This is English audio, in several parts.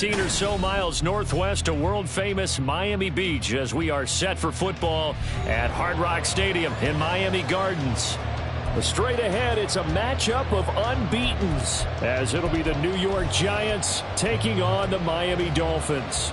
Or so miles northwest of world-famous Miami Beach as we are set for football at Hard Rock Stadium in Miami Gardens. Straight ahead, it's a matchup of unbeatens as it'll be the New York Giants taking on the Miami Dolphins.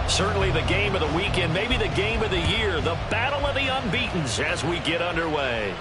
Certainly the game of the weekend, maybe the game of the year, the battle of the unbeatens as we get underway.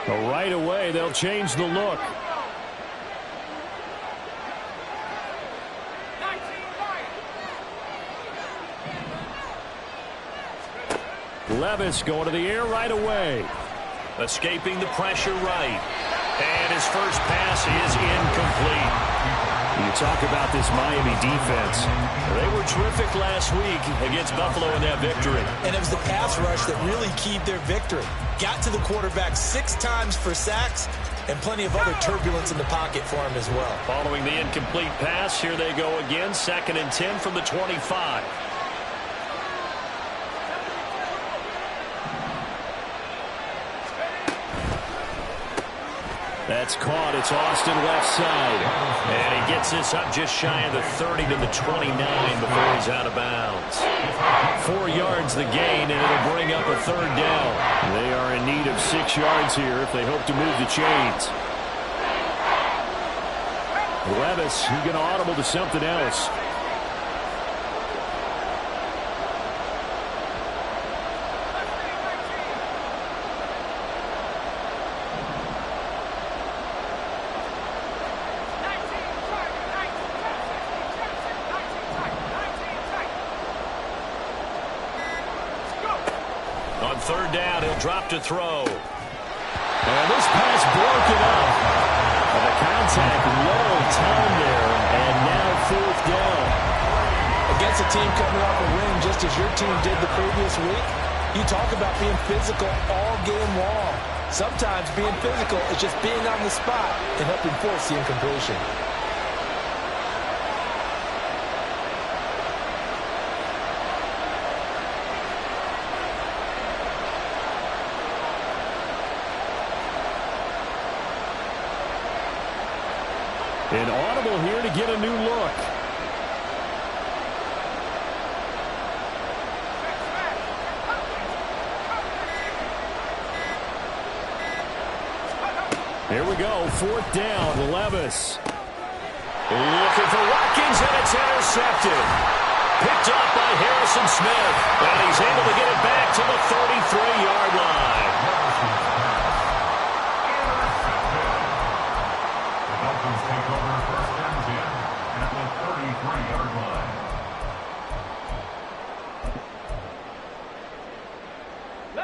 Right away, they'll change the look. Levis going to the air right away. Escaping the pressure right. And his first pass is incomplete. You talk about this Miami defense. They were terrific last week against Buffalo in that victory. And it was the pass rush that really keyed their victory. Got to the quarterback 6 times for sacks and plenty of other turbulence in the pocket for him as well. Following the incomplete pass, here they go again. 2nd and 10 from the 25. That's caught. It's Austin left side. And he gets this up just shy of the 30 to the 29 before he's out of bounds. 4 yards the gain, and it'll bring up a 3rd down. They are in need of 6 yards here if they hope to move the chains. Levis, he's going to audible to something else. On 3rd down, he'll drop to throw. And this pass broken up. And the contact, little time there, and now 4th down. Against a team coming off a win just as your team did the previous week, you talk about being physical all game long. Sometimes being physical is just being on the spot and helping force the incompletion. An audible here to get a new look. Here we go, 4th down, Levis. Looking for Watkins, and it's intercepted. Picked up by Harrison Smith, and he's able to get it back to the 33-yard line.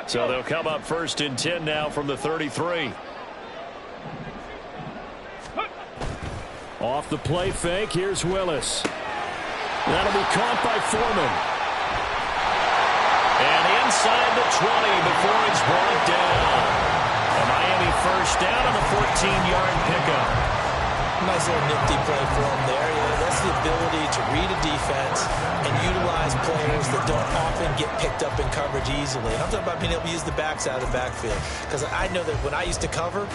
So they'll come up 1st and 10 now from the 33. Off the play fake, here's Willis. That'll be caught by Foreman. And inside the 20 before it's brought down. A Miami 1st down on a 14-yard pickup. Nice little nifty play for him there. That's the ability to read a defense and utilize players that don't often get picked up in coverage easily. And I'm talking about being able to use the backs out of the backfield. Because I know that when I used to cover,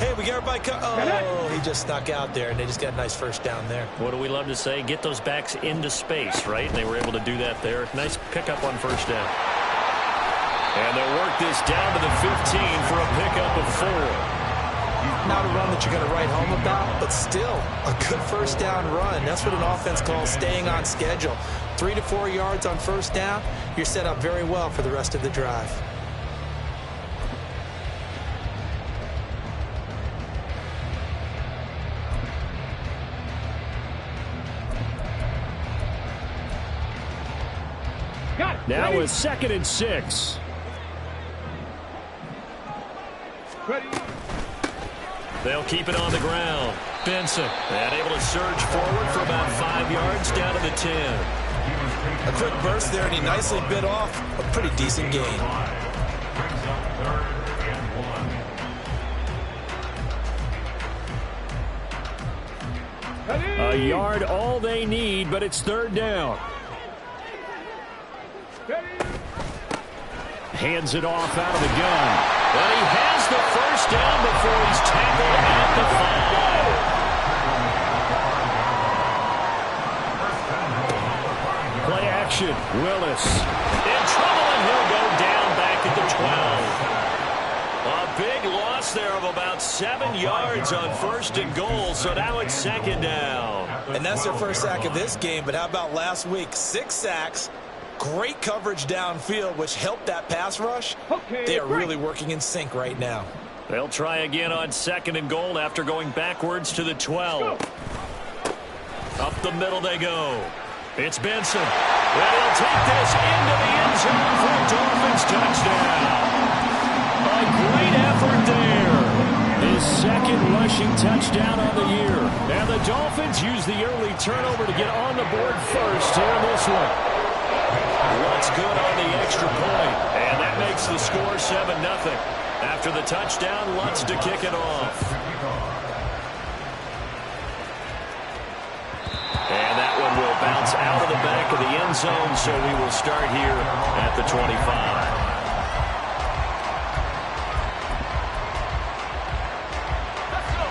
hey, we got everybody oh, he just snuck out there, and they just got a nice 1st down there. What do we love to say? Get those backs into space, right? And they were able to do that there. Nice pickup on 1st down. And they'll work this down to the 15 for a pickup of 4. not a run that you're going to write home about, but still a good first down run. That's what an offense calls staying on schedule. 3 to 4 yards on first down, you're set up very well for the rest of the drive. Now with 2nd and 6. They'll keep it on the ground. Benson, and able to surge forward for about 5 yards down to the 10. A quick burst there, and he nicely bit off a pretty decent gain. A yard all they need, but it's 3rd down. Hands it off out of the gun. But he has the first down before he's tackled at the 5. Play action. Willis in trouble, and he'll go down back at the 12. A big loss there of about 7 yards on 1st and goal, so now it's 2nd down. And that's their first sack of this game, but how about last week? 6 sacks. Great coverage downfield, which helped that pass rush. They are really working in sync right now. They'll try again on 2nd and goal after going backwards to the 12. Up the middle they go. It's Benson. And he'll take this into the end zone for a Dolphins touchdown. A great effort there. His 2nd rushing touchdown on the year. And the Dolphins use the early turnover to get on the board first here in this one. Lutz good on the extra point, and that makes the score 7-0. After the touchdown, Lutz to kick it off. And that one will bounce out of the back of the end zone, so we will start here at the 25.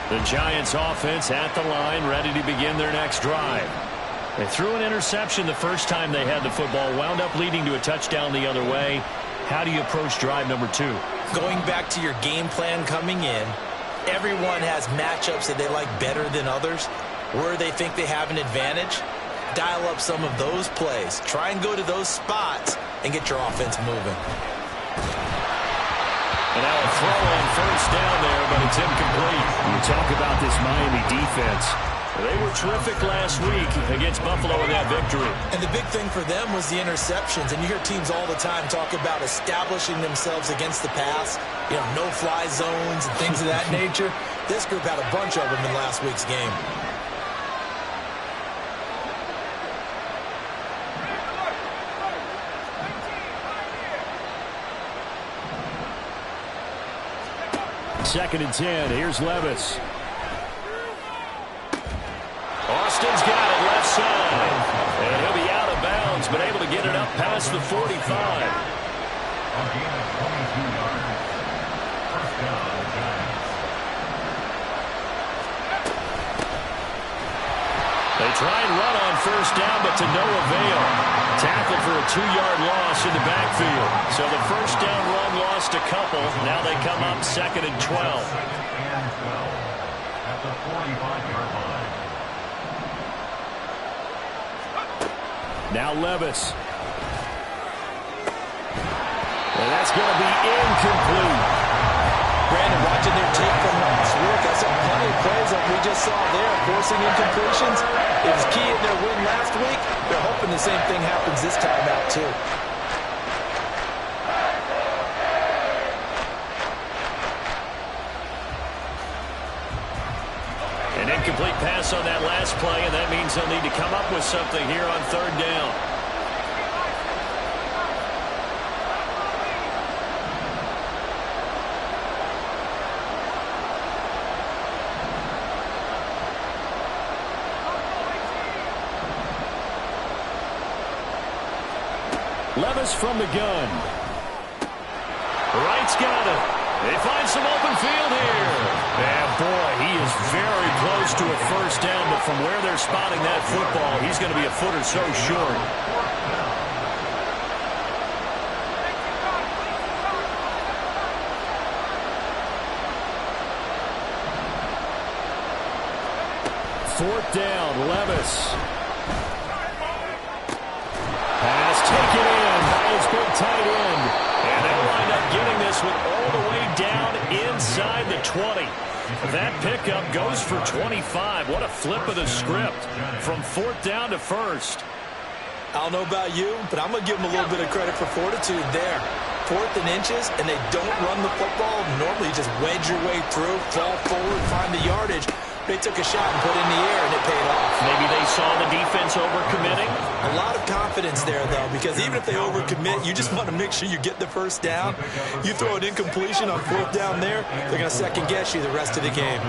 The Giants offense at the line, ready to begin their next drive. They threw an interception the first time they had the football, wound up leading to a touchdown the other way. How do you approach drive number 2? Going back to your game plan coming in, everyone has matchups that they like better than others. Where they think they have an advantage, dial up some of those plays. Try and go to those spots and get your offense moving. And now a throw on first down there, but it's incomplete. You talk about this Miami defense. They were terrific last week against Buffalo in that victory. And the big thing for them was the interceptions. And you hear teams all the time talk about establishing themselves against the pass, no-fly zones and things of that nature. This group had a bunch of them in last week's game. Second and 10. Here's Levis. Austin's got it left side. And he'll be out of bounds, but able to get it up past the 45. They try and run on first down, but to no avail. Tackled for a 2-yard loss in the backfield. So the first down run lost a couple. Now they come up 2nd and 12. At the 45-yard line. Now Levis. And that's going to be incomplete. Brandon, watching their tape from last week, I saw plenty of plays like we just saw there, forcing incompletions. It was key in their win last week. They're hoping the same thing happens this time out, too. An incomplete pass on that last play, and that means they'll need to come up with something here on 3rd down. Levis from the gun. Wright's got it. They find some open field here. And boy, he is very close to a first down, but from where they're spotting that football, he's going to be a foot or so short. 4th down. Levis. Pass taken in by his big tight end. And they'll wind up getting this one all the way down inside the 20. That pickup goes for 25. What a flip of the script from 4th down to 1st. I don't know about you, but I'm going to give them a little bit of credit for fortitude there. 4th and inches, and they don't run the football. Normally, you just wedge your way through, fall forward, find the yardage. They took a shot and put it in the air, and it paid off. Maybe they saw the defense overcommitting. A lot of confidence there, though, because even if they overcommit, you just want to make sure you get the first down. You throw an incompletion on 4th down there, they're going to second-guess you the rest of the game.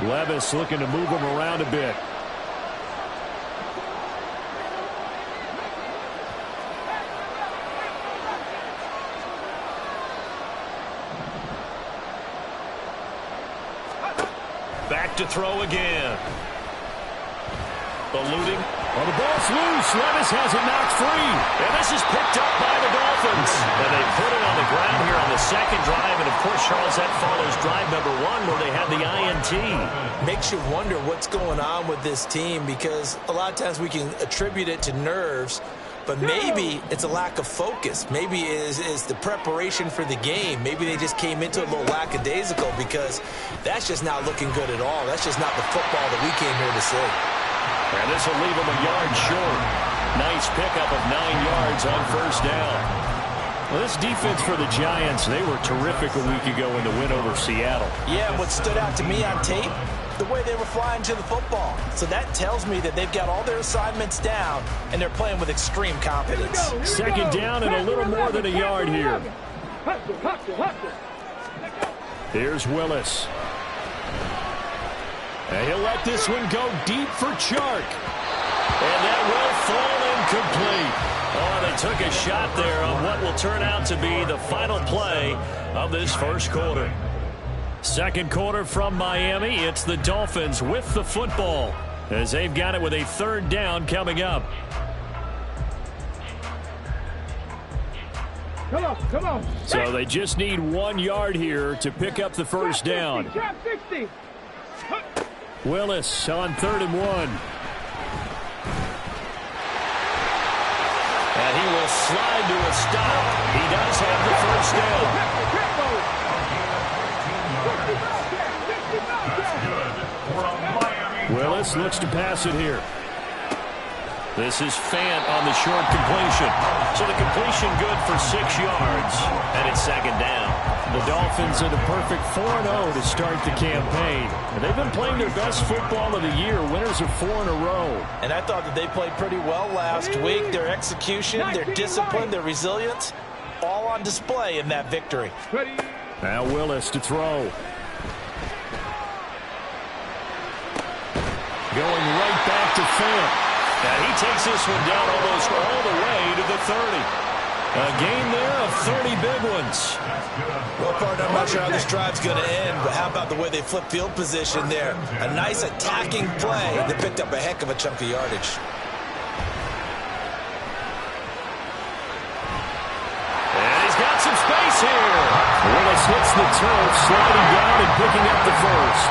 Levis looking to move him around a bit. Back to throw again. Eluding. Well, the ball's loose. Levis has it knocked free. And this is picked up by the Dolphins. And they put it on the ground here on the second drive. And, of course, Charles, that follows drive number 1 where they had the INT. Makes you wonder what's going on with this team because a lot of times we can attribute it to nerves. But maybe it's a lack of focus. Maybe it is the preparation for the game. Maybe they just came into a little lackadaisical because that's just not looking good at all. That's just not the football that we came here to see. And this will leave them a yard short. Nice pickup of 9 yards on 1st down. Well, this defense for the Giants, they were terrific a week ago in the win over Seattle. Yeah, what stood out to me on tape, the way they were flying to the football. So that tells me that they've got all their assignments down, and they're playing with extreme confidence. 2nd down and a little more than a yard here. Here's Willis. And he'll let this one go deep for Chark. And that will fall incomplete. Oh, they took a shot there on what will turn out to be the final play of this first quarter. Second quarter from Miami. It's the Dolphins with the football as they've got it with a 3rd down coming up. Come on. So they just need 1 yard here to pick up the first down. Willis on 3rd and 1. And he will slide to a stop. He does have the first down. Willis looks to pass it here. This is Fant on the short completion. So the completion good for 6 yards, and it's 2nd down. The Dolphins are the perfect 4-0 to start the campaign. And they've been playing their best football of the year, winners of 4 in a row. And I thought that they played pretty well last week. Their execution, their discipline, their resilience, all on display in that victory. Now Willis to throw. Going right back to Fant. And he takes this one down almost all the way to the 30. A gain there of 30 big ones. Well, partner, I'm not sure how this drive's going to end, but how about the way they flip field position there? A nice attacking play that picked up a heck of a chunk of yardage. And he's got some space here. Willis hits the turf, sliding down and picking up the first.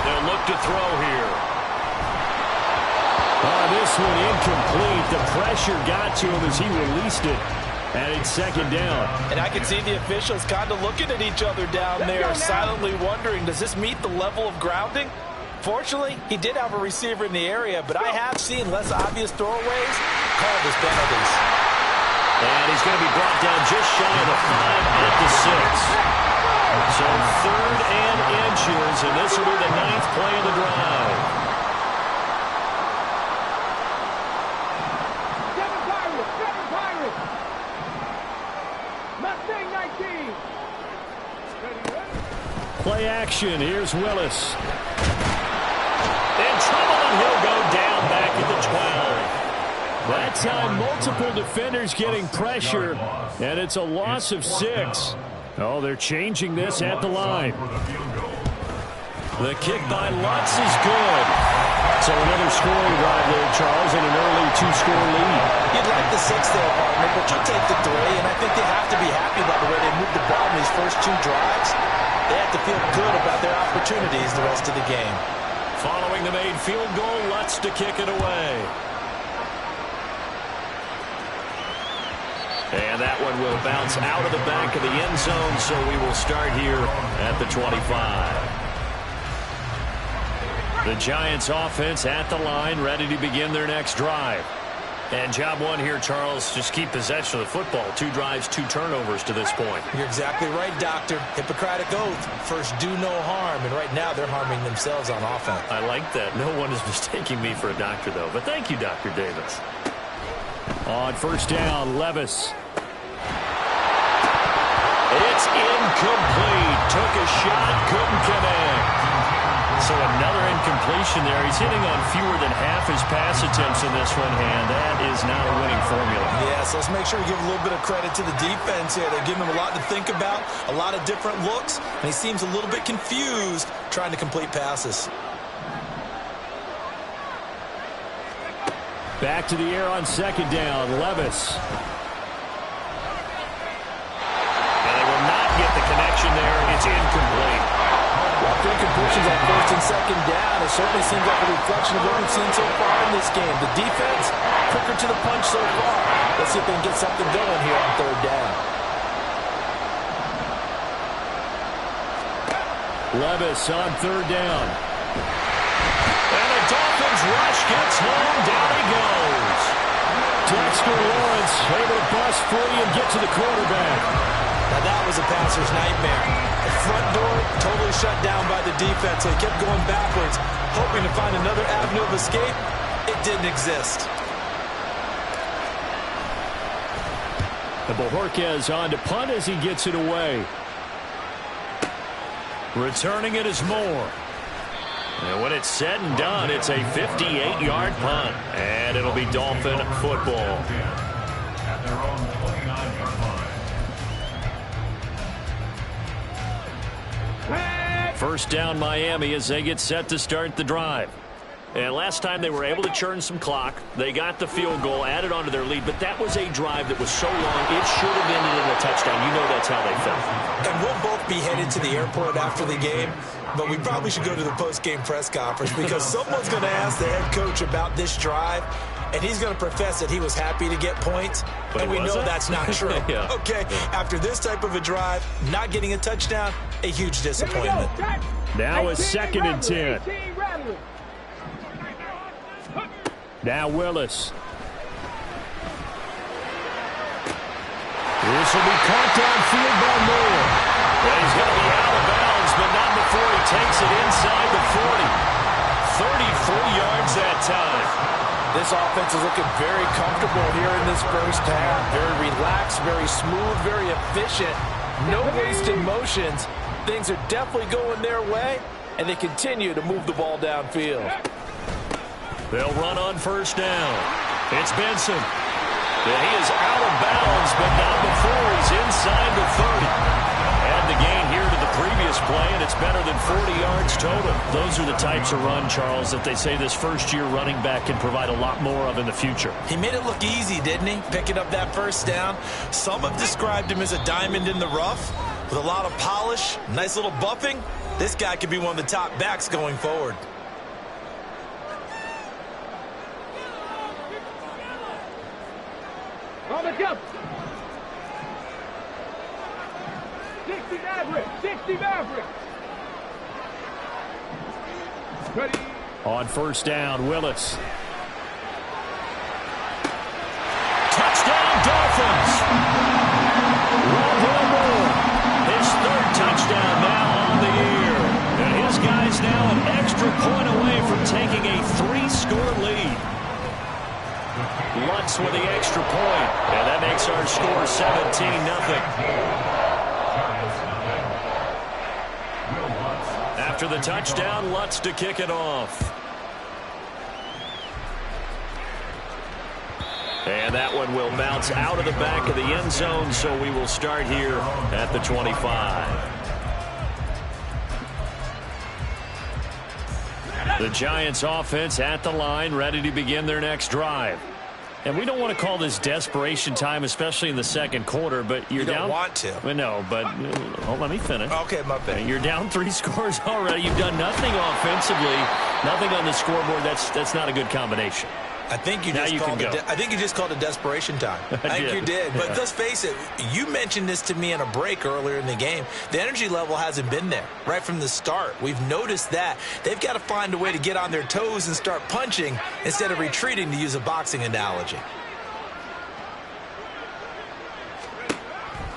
They'll look to throw here. This one incomplete. The pressure got to him as he released it. And it's 2nd down. And I can see the officials kind of looking at each other down there, silently wondering, does this meet the level of grounding? Fortunately, he did have a receiver in the area, but I have seen less obvious throwaways called as penalties. And he's going to be brought down just shy of the 5 at the 6. So 3rd and inches, and this will be the 9th play of the drive. Play action. Here's Willis. In trouble, and he'll go down back at the 12. That time, multiple defenders getting pressure, and it's a loss of 6. Oh, they're changing this at the line. The kick by Lutz is good. So another scoring drive there, Charles, and an early 2-score lead. You'd like the 6 there, partner, but you'll take the 3, and I think they have to be happy about the way they moved the ball in these first 2 drives. They have to feel good about their opportunities the rest of the game. Following the made field goal, Lutz to kick it away. And that one will bounce out of the back of the end zone, so we will start here at the 25. The Giants offense at the line, ready to begin their next drive. And job one here, Charles, just keep possession of the football. 2 drives, 2 turnovers to this point. You're exactly right, Doctor. Hippocratic oath. First, do no harm. And right now, they're harming themselves on offense. I like that. No one is mistaking me for a doctor, though. But thank you, Dr. Davis. On first down, Levis. It's incomplete. Took a shot, couldn't connect. So another incompletion there. He's hitting on fewer than half his pass attempts in this one, and that is not a winning formula. Yes, let's make sure we give a little bit of credit to the defense here. They're giving him a lot to think about, a lot of different looks, and he seems a little bit confused trying to complete passes. Back to the air on second down, Levis. And they will not get the connection there. It's incomplete. Well, 3 completions on first and second down. It certainly seems like a reflection of what we've seen so far in this game. The defense, quicker to the punch so far. Let's see if they can get something going here on third down. Levis on third down. And the Dolphins rush gets home. Down he goes. Dexter Lawrence able to bust free and get to the quarterback. Now that was a passer's nightmare. The front door totally shut down by the defense. They kept going backwards, hoping to find another avenue of escape. It didn't exist. And Bojorquez on to punt as he gets it away. Returning it is Moore. And when it's said and done, it's a 58-yard punt. And it'll be Dolphin football. At their own 29-yard line. First down Miami as they get set to start the drive. And last time they were able to churn some clock. They got the field goal, added onto their lead, but that was a drive that was so long, it should have ended in a touchdown. You know that's how they felt. And we'll both be headed to the airport after the game, but we probably should go to the post-game press conference because someone's going to ask the head coach about this drive, and he's going to profess that he was happy to get points, but and we know that's not true. Yeah. Okay, after this type of a drive, not getting a touchdown, a huge disappointment. Now a 2nd and 10. Now Willis. This will be caught downfield by Moore. And he's going to be out of bounds, but not before he takes it inside the 40. 33 yards that time. This offense is looking very comfortable here in this first half. Very relaxed, very smooth, very efficient. No wasted motions. Things are definitely going their way, and they continue to move the ball downfield. They'll run on first down. It's Benson. And he is out of bounds, but not before he's inside the 30. Add the gain here to the previous play, and it's better than 40 yards total. Those are the types of run, Charles, that they say this first-year running back can provide a lot more of in the future. He made it look easy, didn't he? Picking up that first down. Some have described him as a diamond in the rough with a lot of polish, nice little buffing. This guy could be one of the top backs going forward. On the jump. 60 Maverick. 60 Maverick. Ready. On first down, Willis. Touchdown, Dolphins. Rondale Moore. His 3rd touchdown now on the year. And his guy's now an extra point away from taking a 3-score lead. Lutz with the extra point, and that makes our score 17-0. After the touchdown, Lutz to kick it off. And that one will bounce out of the back of the end zone, so we will start here at the 25. The Giants offense at the line, ready to begin their next drive. And we don't want to call this desperation time, especially in the second quarter, but you're down. You don't want to. Well, no, but let me finish. Okay, my bad. You're down 3 scores already. You've done nothing offensively, nothing on the scoreboard. That's not a good combination. I think you just called it desperation time. I think you did. But let's face it, you mentioned this to me in a break earlier in the game. The energy level hasn't been there right from the start. We've noticed that. They've got to find a way to get on their toes and start punching instead of retreating, to use a boxing analogy.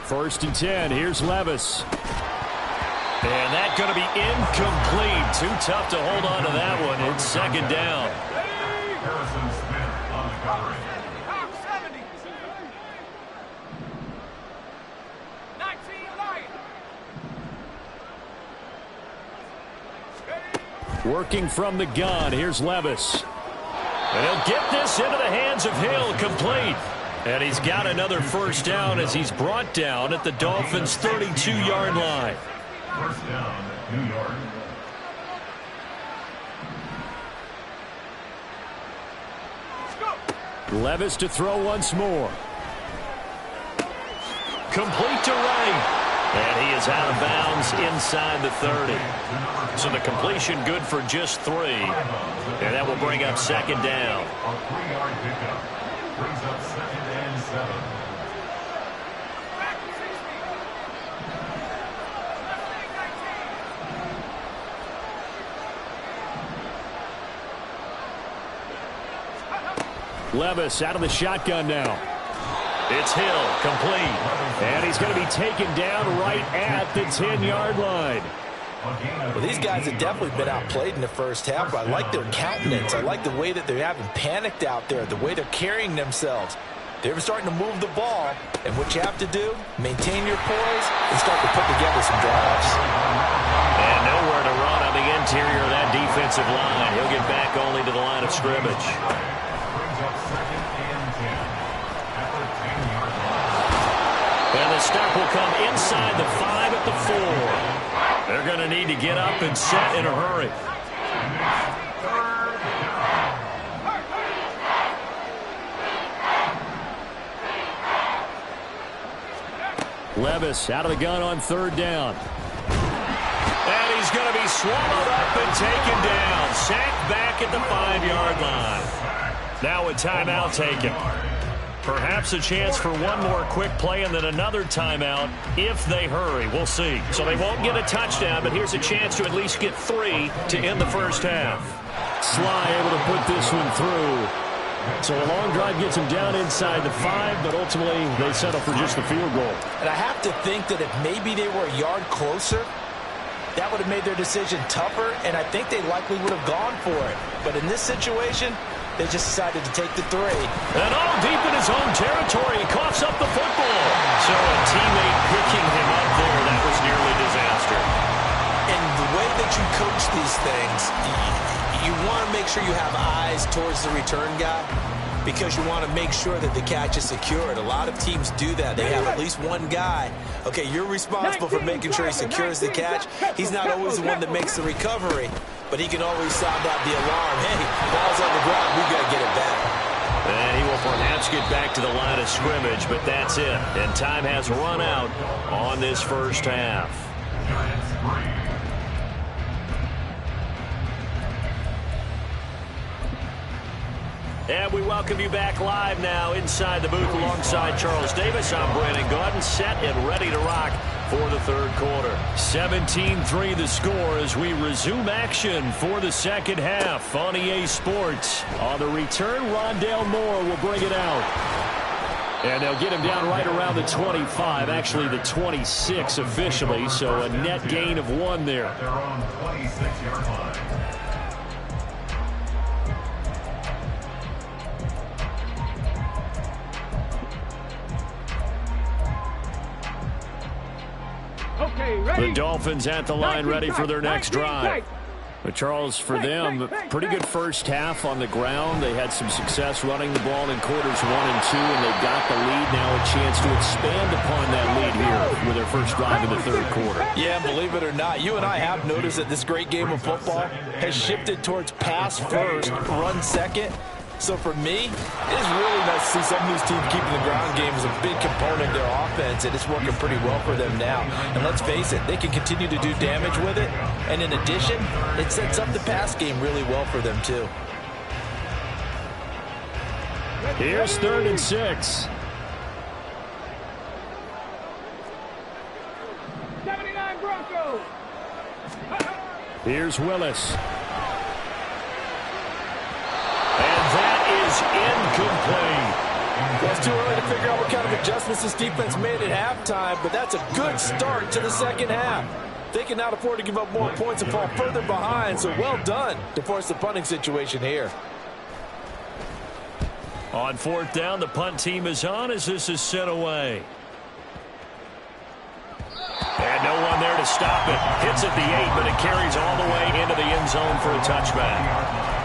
1st and 10. Here's Levis. And that's going to be incomplete. Too tough to hold on to that one. It's 2nd down. Working from the gun, here's Levis. And he'll get this into the hands of Hill, complete. And he's got another 1st down as he's brought down at the Dolphins' 32-yard line. 1st down, New York. Levis to throw once more. Complete to right. And he is out of bounds inside the 30. So the completion good for just 3. And that will bring up 2nd down. A 3-yard pickup brings up 2nd and 7. Levis out of the shotgun now. It's Hill, complete. And he's going to be taken down right at the 10-yard line. Well, these guys have definitely been outplayed in the first half. I like their countenance. I like the way that they haven't panicked out there, the way they're carrying themselves. They're starting to move the ball, and what you have to do, maintain your poise and start to put together some drives. And nowhere to run on the interior of that defensive line. He'll get back only to the line of scrimmage. And the stop will come inside the 5 at the 4. They're going to need to get up and set in a hurry. Levis out of the gun on 3rd down. And he's going to be swallowed up and taken down. Sacked back at the 5-yard line. Now a timeout taken. Perhaps a chance for one more quick play and then another timeout if they hurry. We'll see. So they won't get a touchdown, but here's a chance to at least get 3 to end the first half. Sly able to put this one through. So a long drive gets him down inside the 5, but ultimately they settle for just the field goal. And I have to think that if maybe they were a yard closer, that would have made their decision tougher, and I think they likely would have gone for it. But in this situation, they just decided to take the 3. And all deep in his own territory, he coughs up the football. So a teammate picking him up there, that was nearly disaster. And the way that you coach these things, you want to make sure you have eyes towards the return guy because you want to make sure that the catch is secured. A lot of teams do that. They have at least one guy. Okay, you're responsible for making sure he secures the catch. He's not always the one that makes the recovery, but he can always sound out the alarm. Hey, ball's on the ground. We got to get it back. And he will perhaps get back to the line of scrimmage, but that's it. And time has run out on this first half. And we welcome you back live now inside the booth alongside Charles Davis. I'm Brandon Gaudin, set and ready to rock for the 3rd quarter. 17-3 the score as we resume action for the 2nd half on EA Sports. On the return, Rondale Moore will bring it out. And they'll get him down right around the 25, actually the 26 officially, so a net gain of 1 there. They're on 26-yard line. Okay, ready? The Dolphins at the line ready for their next drive. But Charles, for them, pretty good first half on the ground. They had some success running the ball in quarters 1 and 2, and they got the lead. Now a chance to expand upon that lead here with their first drive in the third quarter. Yeah, and believe it or not, you and I have noticed that this great game of football has shifted towards pass first, run second. So for me, it's really nice to see some of these teams keeping the ground game as a big component of their offense, and it's working pretty well for them now. And let's face it, they can continue to do damage with it. And in addition, it sets up the pass game really well for them too. Here's 3rd and 6. 79 Broncos. Here's Willis. Incomplete. Well, it's too early to figure out what kind of adjustments this defense made at halftime, but that's a good start to the second half. They cannot afford to give up more points and fall further behind, so well done to force the punting situation here. On 4th down, the punt team is on as this is sent away. And no one there to stop it. Hits at the 8, but it carries all the way into the end zone for a touchback.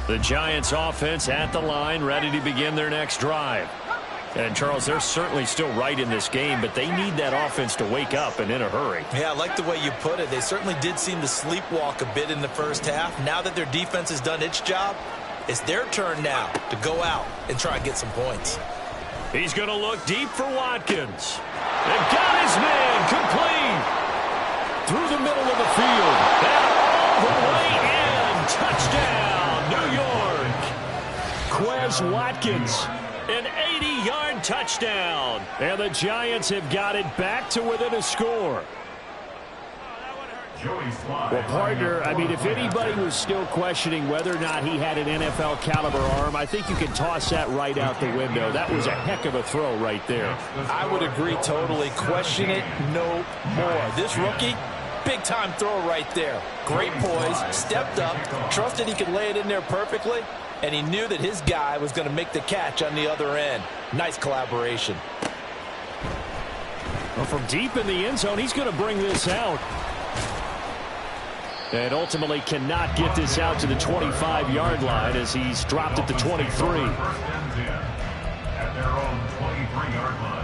The Giants offense at the line, ready to begin their next drive. And, Charles, they're certainly still right in this game, but they need that offense to wake up and in a hurry. Yeah, I like the way you put it. They certainly did seem to sleepwalk a bit in the first half. Now that their defense has done its job, it's their turn now to go out and try and get some points. He's going to look deep for Watkins. And got his man complete. Through the middle of the field. And all the way in. Touchdown. New York. Quez Watkins, an 80-yard touchdown. And the Giants have got it back to within a score. Well, partner, I mean, if anybody was still questioning whether or not he had an NFL caliber arm, I think you can toss that right out the window. That was a heck of a throw right there. I would agree totally. Question it no more. This rookie, big-time throw right there. Great poise, stepped up, trusted he could lay it in there perfectly, and he knew that his guy was going to make the catch on the other end. Nice collaboration. Well, from deep in the end zone, he's going to bring this out. And ultimately cannot get this out to the 25-yard line as he's dropped at the 23. At their own 23-yard line.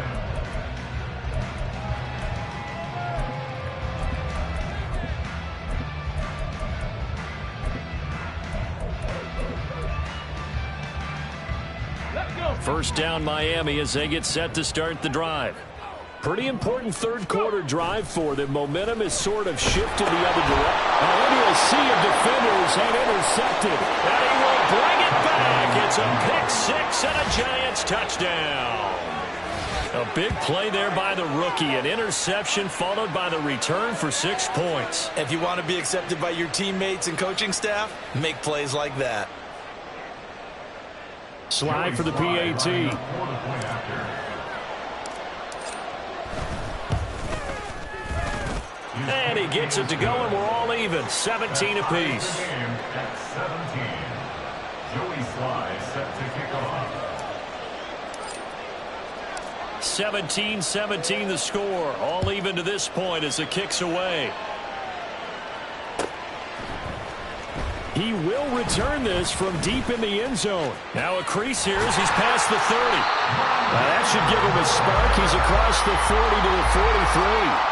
First down Miami as they get set to start the drive. Pretty important third quarter drive for them. Momentum is sort of shifted the other direction. Into a sea of defenders and intercepted. And he will bring it back. It's a pick-6 and a Giants touchdown. A big play there by the rookie. An interception followed by the return for 6 points. If you want to be accepted by your teammates and coaching staff, make plays like that. Slide for the PAT. And he gets it to go, and we're all even. 17 apiece. At 17. Joey Sly set to kick off. 17-17 the score. All even to this point as the kick's away. He will return this from deep in the end zone. Now a crease here as he's past the 30. Now that should give him a spark. He's across the 40 to the 43.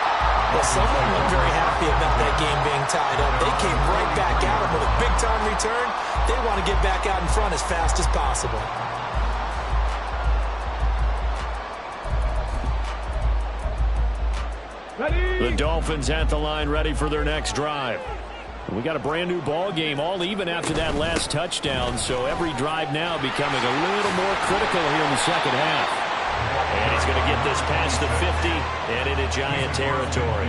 Well, someone looked very happy about that game being tied up. They came right back at him with a big-time return. They want to get back out in front as fast as possible. Ready? The Dolphins at the line, ready for their next drive. We got a brand new ball game, all even after that last touchdown, so every drive now becoming a little more critical here in the second half. And he's going to get this past the 50 and into Giant territory.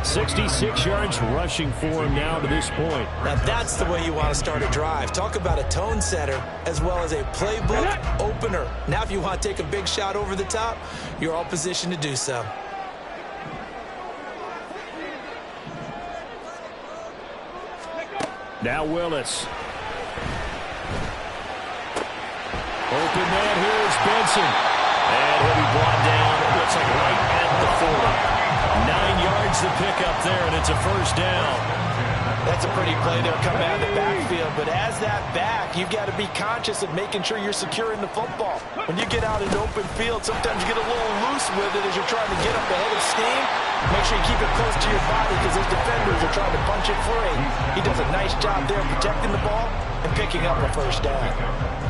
66 yards rushing for him now to this point. Now that's the way you want to start a drive. Talk about a tone setter as well as a playbook opener. Now if you want to take a big shot over the top, you're all positioned to do so. Now Willis. Open man, here's Benson. And he'll be brought down, it looks like right at the 40. 9 yards to pick up there, and it's a first down. That's a pretty play there coming out of the backfield. But as that back, you've got to be conscious of making sure you're securing the football. When you get out in open field, sometimes you get a little loose with it as you're trying to get up ahead of steam. Make sure you keep it close to your body because those defenders are trying to punch it free. He does a nice job there protecting the ball and picking up a first down.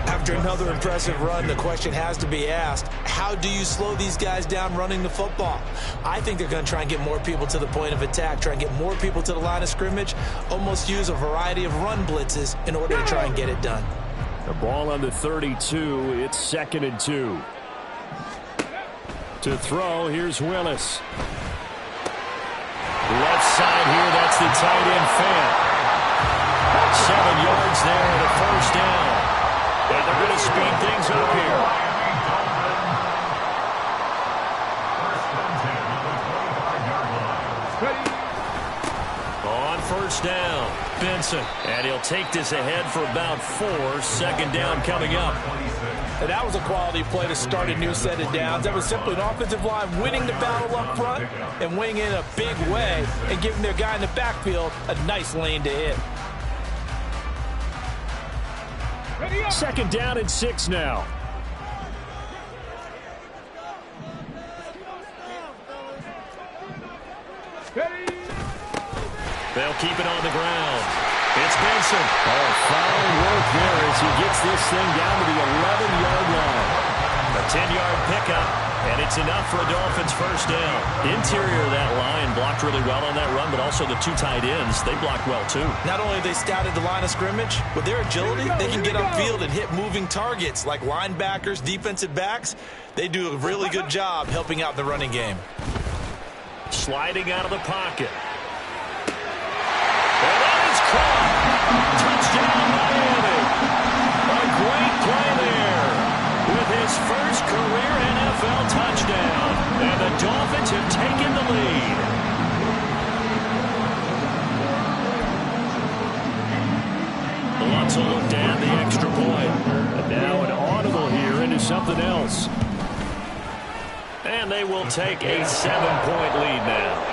After another impressive run, the question has to be asked, how do you slow these guys down running the football? I think they're going to try and get more people to the point of attack, try and get more people to the line of scrimmage, almost use a variety of run blitzes in order to try and get it done. The ball on the 32, it's 2nd and 2. To throw, here's Willis. Left side here, that's the tight end Fant. 7 yards there and a first down. And they're going to speed things up here. On first down, Benson. And he'll take this ahead for about 4. 2nd down coming up. And that was a quality play to start a new set of downs. That was simply an offensive line winning the battle up front and winning in a big way and giving their guy in the backfield a nice lane to hit. 2nd down and 6 now. They'll keep it on the ground. It's Benson. Oh, fine work there as he gets this thing down to the 11-yard line. A 10-yard pickup, and it's enough for a Dolphins first down. Interior of that line blocked really well on that run, but also the 2 tight ends, they blocked well too. Not only have they scouted the line of scrimmage, with their agility, they can get upfield and hit moving targets like linebackers, defensive backs. They do a really good job helping out the running game. Sliding out of the pocket. And that is caught. Touchdown, Miami. A great play there with his first career NFL touchdown. And the Dolphins have taken the lead. Lutz looked at the extra point. And now an audible here into something else. And they will take a 7-point lead now.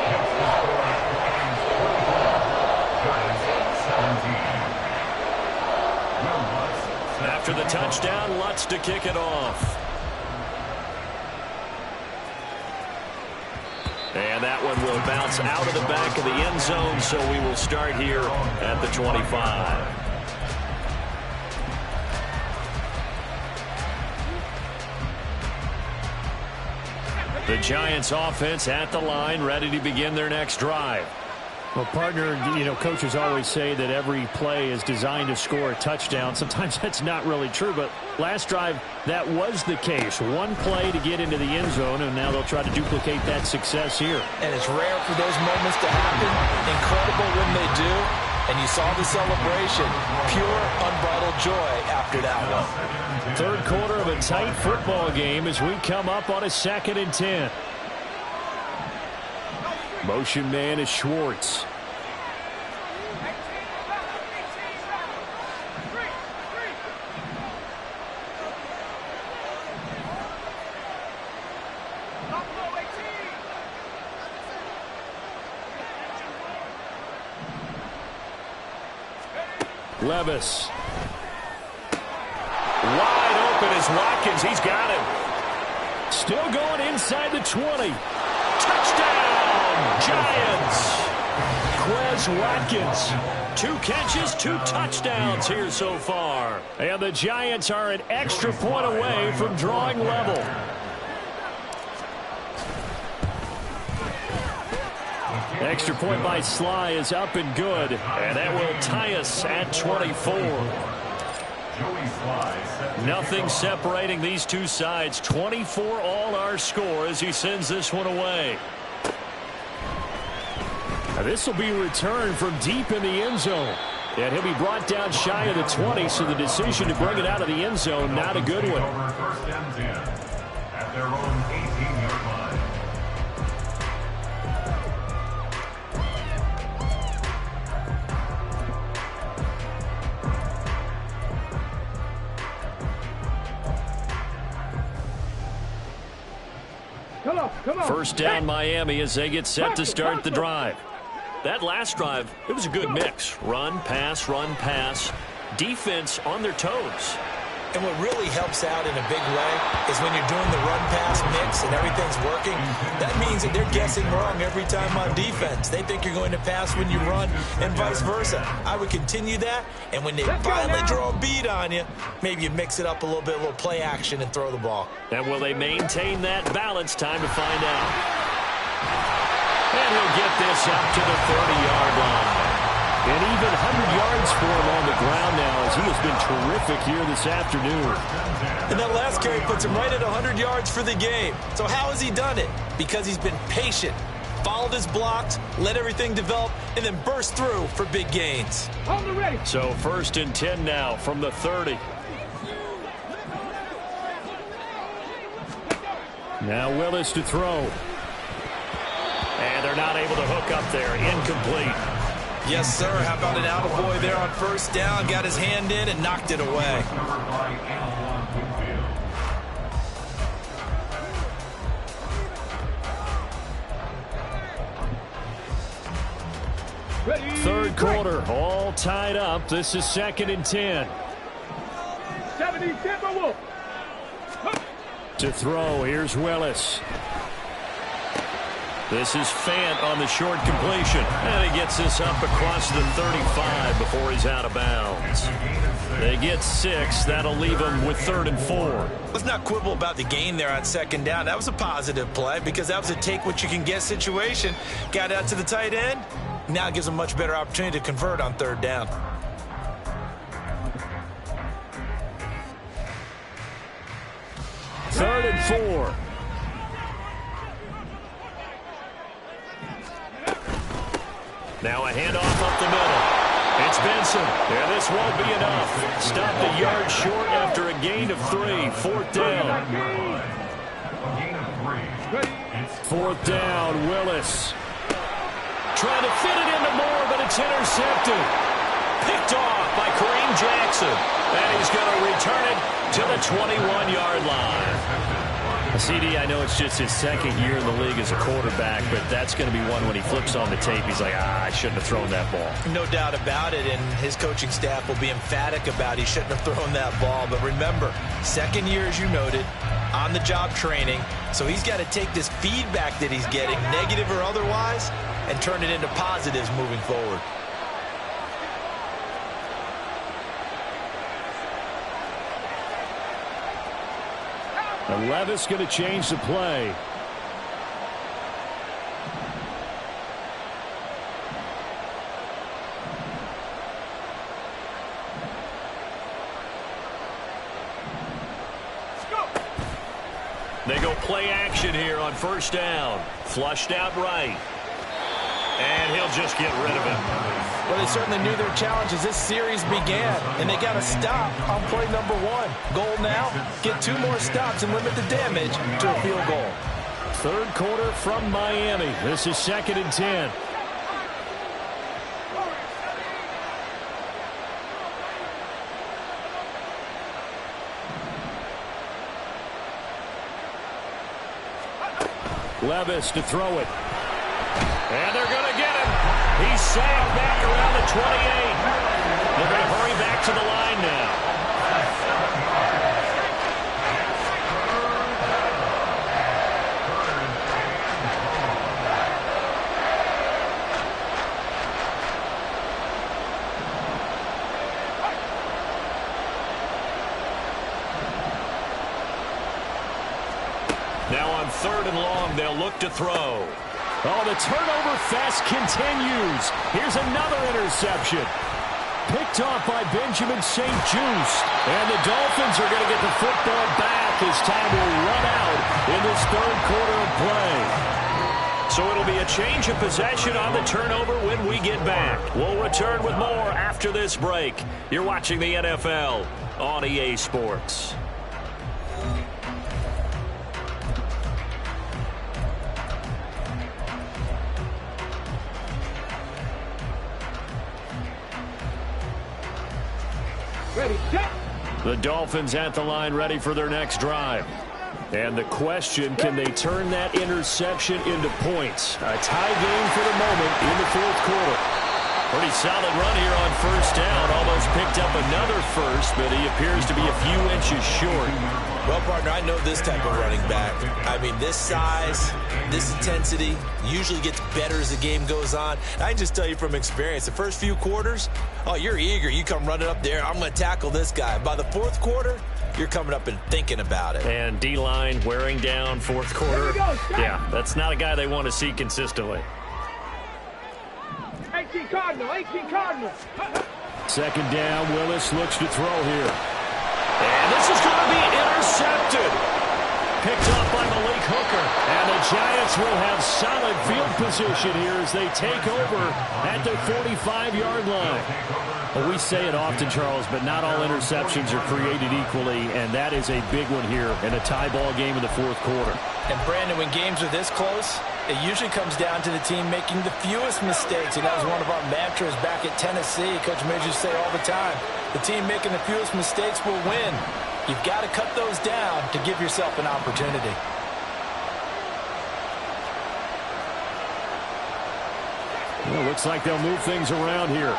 After the touchdown, Lutz to kick it off. And that one will bounce out of the back of the end zone, so we will start here at the 25. The Giants offense at the line, ready to begin their next drive. Well, partner, coaches always say that every play is designed to score a touchdown. Sometimes that's not really true, but last drive, that was the case. One play to get into the end zone, and now they'll try to duplicate that success here. And it's rare for those moments to happen. Incredible when they do. And you saw the celebration. Pure, unbridled joy after that one. Third quarter of a tight football game as we come up on a 2nd and 10. Motion man is Schwartz. Levis. Wide open is Watkins. He's got him. Still going inside the 20. Touchdown, Giants. Quez Watkins. 2 catches, 2 touchdowns here so far. And the Giants are an extra point away from drawing level. Extra point by Sly is up and good. And that will tie us at 24. Nothing separating these two sides. 24 all our score as he sends this one away. Now this will be returned from deep in the end zone. And he'll be brought down shy of the 20, so the decision to bring it out of the end zone, not a good one. First and 10 at their own 18-yard line. Come on. First down, Miami, as they get set to start the drive. That last drive, it was a good mix. Run, pass, defense on their toes. And what really helps out in a big way is when you're doing the run-pass mix and everything's working, that means that they're guessing wrong every time on defense. They think you're going to pass when you run and vice versa. I would continue that, and when they finally draw a beat on you, maybe you mix it up a little bit, a little play action, and throw the ball. And will they maintain that balance? Time to find out. And he'll get this up to the 30-yard line. And even 100 yards for him on the ground now, as he has been terrific here this afternoon. And that last carry puts him right at 100 yards for the game. So how has he done it? Because he's been patient, followed his blocks, let everything develop, and then burst through for big gains. On the ready. So 1st and 10 now from the 30. Now Willis to throw. And they're not able to hook up there. Incomplete. Yes, sir. How about an attaboy there on first down? Got his hand in and knocked it away. Third quarter, all tied up. This is 2nd and 10. 70 Timberwolves. To throw, here's Willis. This is Fant on the short completion. And he gets this up across the 35 before he's out of bounds. They get 6. That'll leave them with 3rd and 4. Let's not quibble about the gain there on 2nd down. That was a positive play because that was a take-what-you-can-get situation. Got out to the tight end. Now it gives them a much better opportunity to convert on 3rd down. Third and 4. Now a handoff up the middle. It's Benson. And this won't be enough. Stop the yard short after a gain of 3. 4th down. 4th down, Willis. Trying to fit it into Moore, but it's intercepted. Picked off by Kareem Jackson. And he's going to return it to the 21-yard line. CD, I know it's just his 2nd year in the league as a quarterback, but that's going to be one when he flips on the tape. He's like, I shouldn't have thrown that ball. No doubt about it, and his coaching staff will be emphatic about he shouldn't have thrown that ball. But remember, 2nd year, as you noted, on-the-job training. So he's got to take this feedback that he's getting, negative or otherwise, and turn it into positives moving forward. And Levis going to change the play. They go play action here on 1st down. Flushed out right. And he'll just get rid of it. Well, they certainly knew their challenge as this series began, and they got to stop on play number 1. Goal now, get 2 more stops and limit the damage to a field goal. 3rd quarter from Miami. This is 2nd and 10. Levis to throw it. And they're going to get him. He's sagged back around the 28. They're going to hurry back to the line now. Now on 3rd and long, they'll look to throw. Oh, the turnover fest continues. Here's another interception. Picked off by Benjamin St. Juste. And the Dolphins are going to get the football back as time will run out in this 3rd quarter of play. So it'll be a change of possession on the turnover when we get back. We'll return with more after this break. You're watching the NFL on EA Sports. Ready, set. The Dolphins at the line ready for their next drive. And the question, can they turn that interception into points? A tie game for the moment in the fourth quarter. Pretty solid run here on first down. Almost picked up another first, but he appears to be a few inches short. Well, partner, I know this type of running back. I mean, this size, this intensity usually gets better as the game goes on. I can just tell you from experience, the first few quarters, oh, you're eager. You come running up there, I'm going to tackle this guy. By the fourth quarter, you're coming up and thinking about it. And D-line wearing down fourth quarter. Yeah, that's not a guy they want to see consistently. 18 Cardinal, 18 Cardinal. Second down, Willis looks to throw here. And this is going to be intercepted. Picked up by Malik Hooker. And the Giants will have solid field position here as they take over at the 45-yard line. Well, we say it often, Charles, but not all interceptions are created equally, and that is a big one here in a tie ball game in the fourth quarter. And, Brandon, when games are this close, it usually comes down to the team making the fewest mistakes, and that was one of our mantras back at Tennessee. Coach Midge used to say all the time, the team making the fewest mistakes will win. You've got to cut those down to give yourself an opportunity. Well, looks like they'll move things around here.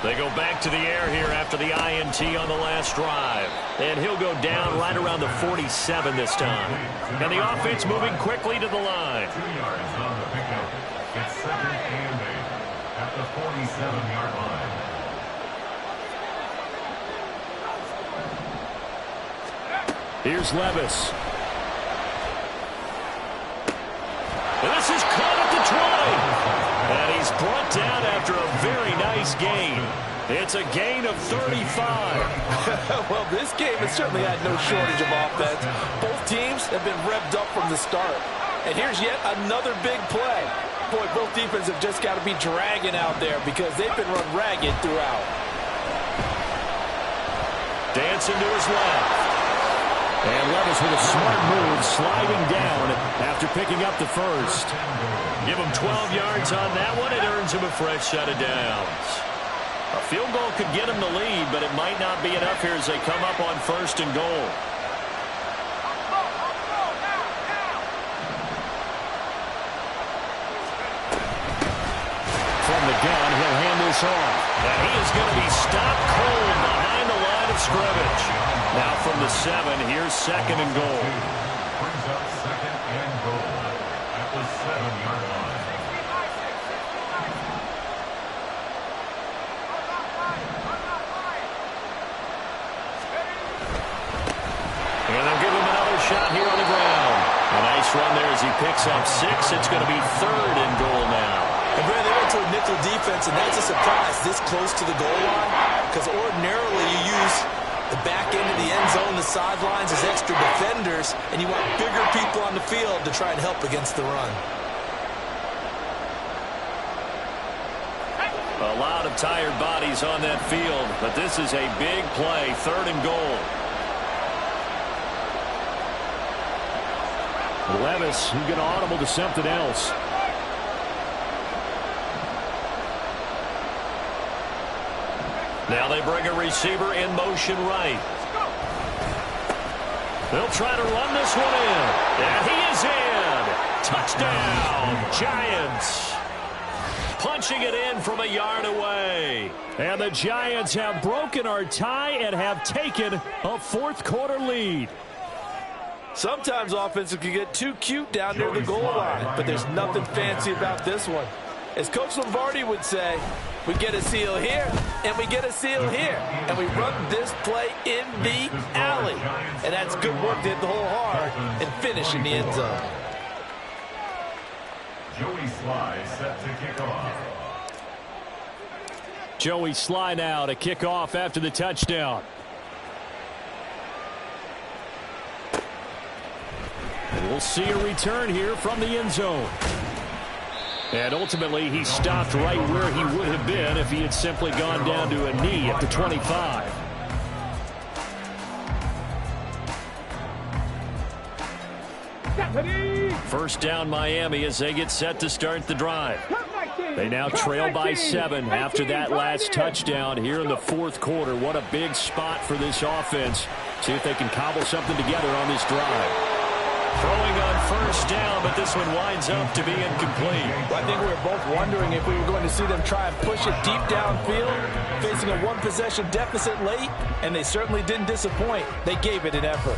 They go back to the air here after the INT on the last drive. And he'll go down right around the 47 this time. And the offense moving quickly to the line. 2 yards on the pickup. It's second and 8 at the 47-yard line. Here's Levis. And this is caught at the 20. And he's brought down after a very nice gain. It's a gain of 35. Well, this game has certainly had no shortage of offense. Both teams have been revved up from the start. And here's yet another big play. Boy, both defenses have just got to be dragging out there because they've been run ragged throughout. Dancing to his left. And Levis with a smart move, sliding down after picking up the first. Give him 12 yards on that one. It earns him a fresh set of downs. A field goal could get him the lead, but it might not be enough here as they come up on first and goal. From the gun, he'll hand this off. And he is going to be stopped cold behind the line of scrimmage. Now from the 7, here's second and goal. Brings up second and goal at the 7-yard line. And they'll give him another shot here on the ground. A nice run there as he picks up 6. It's going to be third and goal now. And Brad, they went to a nickel defense, and that's a surprise this close to the goal line because ordinarily you use the back end of the end zone, the sidelines as extra defenders, and you want bigger people on the field to try and help against the run. A lot of tired bodies on that field, but this is a big play, third and goal. Levis, who's going to audible to something else. Now they bring a receiver in motion right. They'll try to run this one in. And he is in. Touchdown, Giants. Punching it in from a yard away. And the Giants have broken our tie and have taken a fourth quarter lead. Sometimes offenses can get too cute down near the goal line, but there's nothing fancy about this one. As Coach Lombardi would say, we get a seal here, and we get a seal here. And we run this play in the alley. And that's good work to hit the hole hard and finish in the end zone. Joey Sly set to kick off. Joey Sly now to kick off after the touchdown. And we'll see a return here from the end zone. And ultimately, he stopped right where he would have been if he had simply gone down to a knee at the 25. Stephanie! First down Miami as they get set to start the drive. Come back there! They now trail by 7 after that last touchdown here in the fourth quarter. What a big spot for this offense. See if they can cobble something together on this drive. Throwing on first down, but this one winds up to be incomplete. Well, I think we were both wondering if we were going to see them try and push it deep downfield, facing a one-possession deficit late, and they certainly didn't disappoint. They gave it an effort.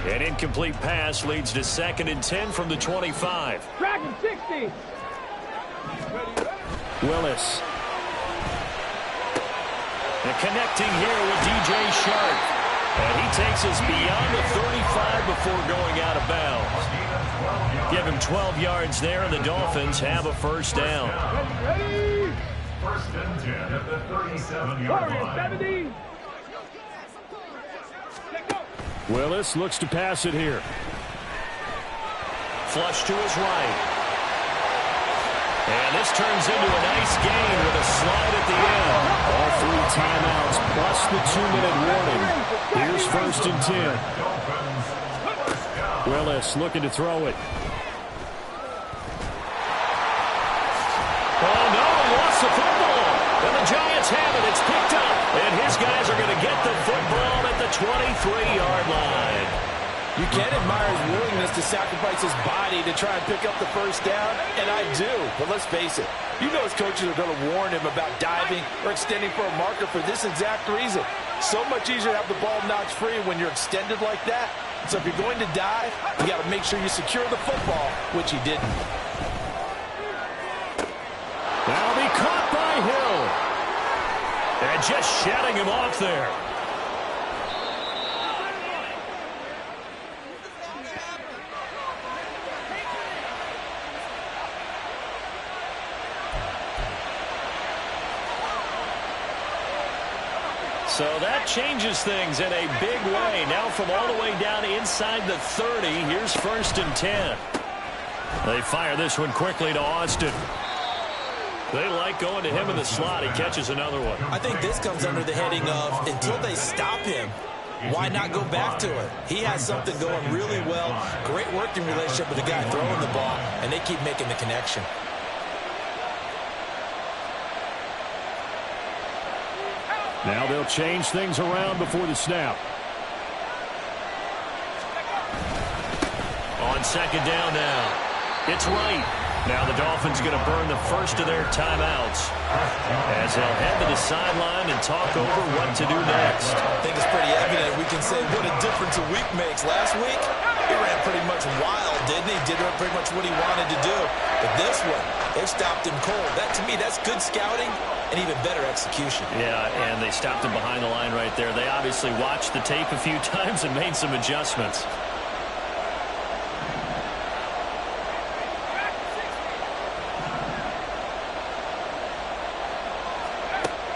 An incomplete pass leads to 2nd and 10 from the 25. Dragon 60. Willis. And connecting here with DJ Shark. And he takes us beyond the 35 before going out of bounds. Give him 12 yards there, and the Dolphins have a first down. Ready? 1st and 10 at the 37-yard line. 70. Willis looks to pass it here. Flush to his right. And this turns into a nice gain with a slide at the end. All 3 timeouts plus the 2-minute warning. Here's 1st and 10. Willis looking to throw it. Oh, no, he lost the football. And the Giants have it. It's picked up. And his guys are going to get the football at the 23-yard line. You can admire his willingness to sacrifice his body to try and pick up the first down, and I do. But let's face it, you know his coaches are going to warn him about diving or extending for a marker for this exact reason. So much easier to have the ball knocked free when you're extended like that. So if you're going to dive, you got to make sure you secure the football, which he didn't. That'll be caught by Hill. And just shutting him off there. So that changes things in a big way. Now from all the way down inside the 30, here's 1st and 10. They fire this one quickly to Austin. They like going to him in the slot. He catches another one. I think this comes under the heading of until they stop him, why not go back to it? He has something going really well. Great working relationship with the guy throwing the ball, and they keep making the connection. Now they'll change things around before the snap. On 2nd down now. It's right. Now the Dolphins going to burn the first of their timeouts as they'll head to the sideline and talk over what to do next. I think it's pretty evident. We can say what a difference a week makes. Last week, he ran pretty much wild, didn't he? Did pretty much what he wanted to do. But this one, they stopped him cold. That, to me, that's good scouting and even better execution. Yeah, and they stopped him behind the line right there. They obviously watched the tape a few times and made some adjustments.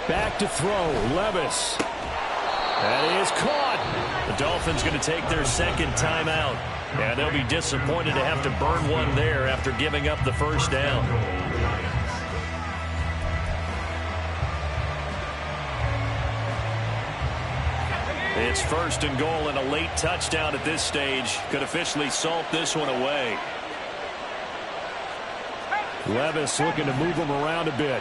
Back to throw, Levis. That is caught. The Dolphins going to take their 2nd timeout. And they'll be disappointed to have to burn one there after giving up the first down. It's 1st and goal, and a late touchdown at this stage could officially salt this one away. Levis looking to move him around a bit.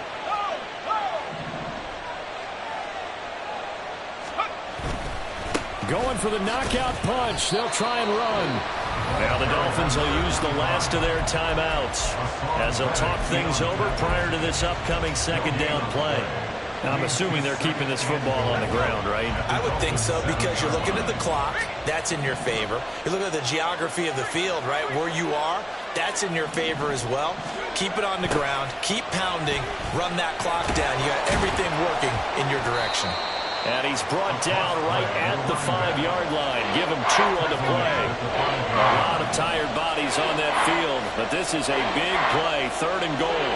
Going for the knockout punch. They'll try and run. Now the Dolphins will use the last of their timeouts as they'll talk things over prior to this upcoming 2nd down play. I'm assuming they're keeping this football on the ground, right? I would think so, because you're looking at the clock. That's in your favor. You look at the geography of the field, right, where you are. That's in your favor as well. Keep it on the ground. Keep pounding. Run that clock down. You got everything working in your direction. And he's brought down right at the 5-yard line. Give him 2 on the play. A lot of tired bodies on that field, but this is a big play, 3rd and goal.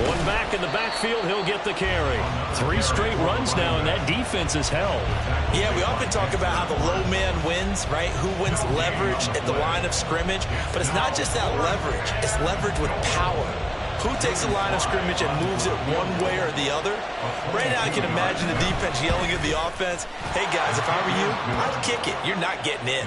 One back in the backfield, he'll get the carry. 3 straight runs now, and that defense is held. Yeah, we often talk about how the low man wins, right? Who wins leverage at the line of scrimmage. But it's not just that leverage. It's leverage with power. Who takes the line of scrimmage and moves it one way or the other? Right now, I can imagine the defense yelling at the offense, hey, guys, if I were you, I'd kick it. You're not getting in.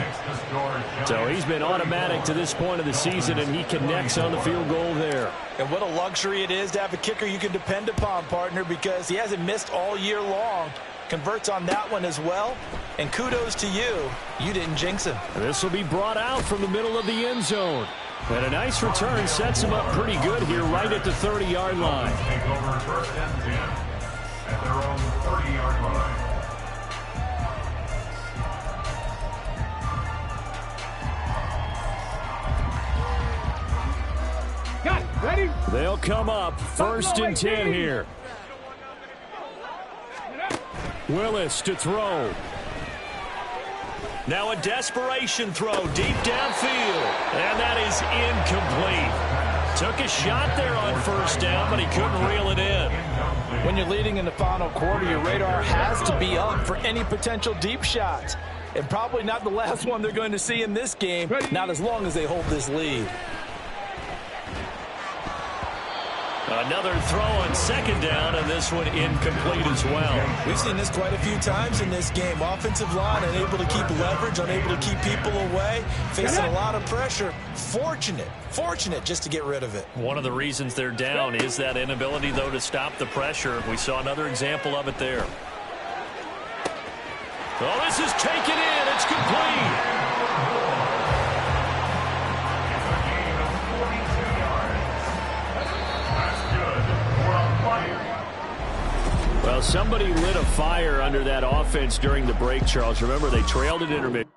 So he's been automatic to this point of the season, and he connects on the field goal there. And what a luxury it is to have a kicker you can depend upon, partner, because he hasn't missed all year long. Converts on that one as well. And kudos to you. You didn't jinx him. This will be brought out from the middle of the end zone. And a nice return sets him up pretty good here right at the 30-yard line. Take over first and 10 at their own 30-yard line. Got it. Ready? They'll come up first and 10 here. Willis to throw. Now a desperation throw deep downfield. And that is incomplete. Took a shot there on first down, but he couldn't reel it in. When you're leading in the final quarter, your radar has to be up for any potential deep shots. And probably not the last one they're going to see in this game, not as long as they hold this lead. Another throw on second down, and this one incomplete as well. We've seen this quite a few times in this game. Offensive line unable to keep leverage, unable to keep people away, facing a lot of pressure. Fortunate just to get rid of it. One of the reasons they're down is that inability, though, to stop the pressure. We saw another example of it there. Oh, this is taken in. It's complete. Well, somebody lit a fire under that offense during the break, Charles. Remember, they trailed at intermission.